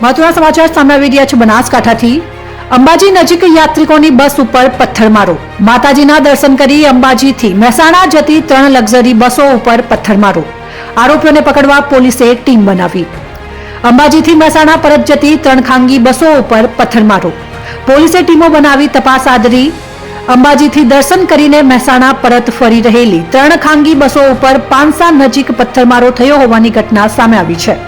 મહત્વના સમાચાર સામે આવી રહ્યા છે બનાસકાંઠાથી। અંબાજી નજીક યાત્રિકોની બસ ઉપર પથ્થરમારો। માતાજીના દર્શન કરી અંબાજીથી મહેસાણા જતી 3 લક્ઝરી બસો ઉપર પથ્થરમારો। આરોપીઓને પકડવા પોલીસે ટીમ બનાવી। અંબાજીથી મહેસાણા પરત જતી 3 ખાનગી બસો ઉપર પથ્થરમારો। પોલીસે ટીમો બનાવી તપાસ હાથ ધરી। અંબાજીથી દર્શન કરીને મહેસાણા પરત ફરી રહેલી 3 ખાનગી બસો ઉપર પાંસા નજીક પથ્થરમારો થયો હોવાની ઘટના સામે આવી છે।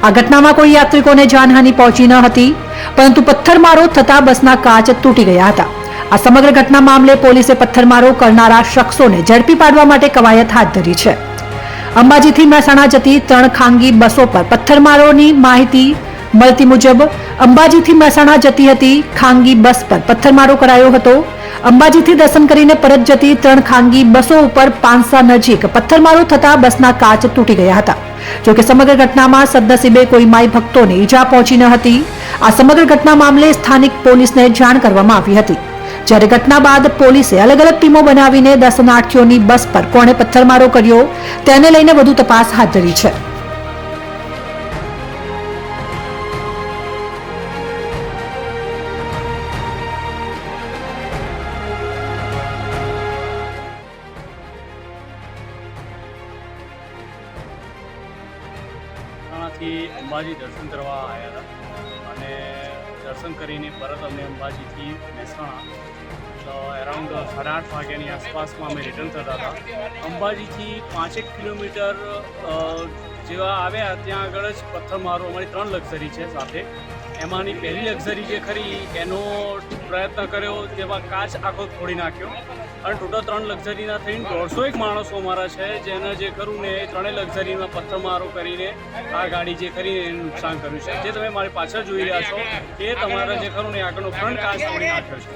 આ ઘટનામાં કોઈ યાત્રિકોને જાનહાનિ પહોંચી ન હતી, પરંતુ પથ્થરમારો થતા બસના કાચ તૂટી ગયા હતા। આ સમગ્ર ઘટના મામલે પોલીસે પથ્થરમારો કરનારા શખ્સોને ઝડપી પાડવા માટે કવાયત હાથ ધરી છે। અંબાજીથી મહેસાણા જતી 3 ખાનગી બસો પર પથ્થરમારોની માહિતી મળતી મુજબ અંબાજીથી મહેસાણા જતી હતી ખાનગી બસ પર પથ્થરમારો કરાયો હતો। અંબાજીથી દર્શન કરીને પરત જતી 3 ખાનગી બસો ઉપર પાંસા નજીક પથ્થરમારો થતા બસના કાચ તૂટી ગયા હતા। જોકે સમગ્ર ઘટનામાં સદનસીબે કોઈ માઈ ભક્તોને ઈજા પહોંચી ન હતી। આ સમગ્ર ઘટના મામલે સ્થાનિક પોલીસને જાણ કરવામાં આવી હતી, જ્યારે ઘટના બાદ પોલીસે અલગ અલગ ટીમો બનાવીને દર્શનાર્થીઓની બસ પર કોણે પથ્થરમારો કર્યો તેને લઈને વધુ તપાસ હાથ ધરી છે। અંબાજી દર્શન કરવા આવ્યા હતા અને દર્શન કરીને પરત અમે અંબાજીથી મહેસાણા અરાઉન્ડ 8:30 વાગ્યાની આસપાસમાં અમે રિટર્ન થતા હતા। અંબાજીથી 5 કિલોમીટર જેવા આવ્યા ત્યાં આગળ જ પથ્થરમારો, અમારી 3 લક્ઝરી છે સાથે, એમાંની પહેલી લક્ઝરી જે ખરી એનો પ્રયત્ન કર્યો, જેમાં કાચ આખો ફોડી નાખ્યો અને ટોટલ 3 લક્ઝરીના થઈને 150 માણસો અમારા છે, જેને જે ખરું ને એ 3 લક્ઝરીમાં પથ્થરમારો કરીને આ ગાડી જે કરીને એને નુકસાન કર્યું છે। જે તમે મારી પાછળ જોઈ રહ્યા છો એ તમારા જે ખરું ને આગળનો ફ્રન્ટ કાચ તોડી નાખ્યો છે।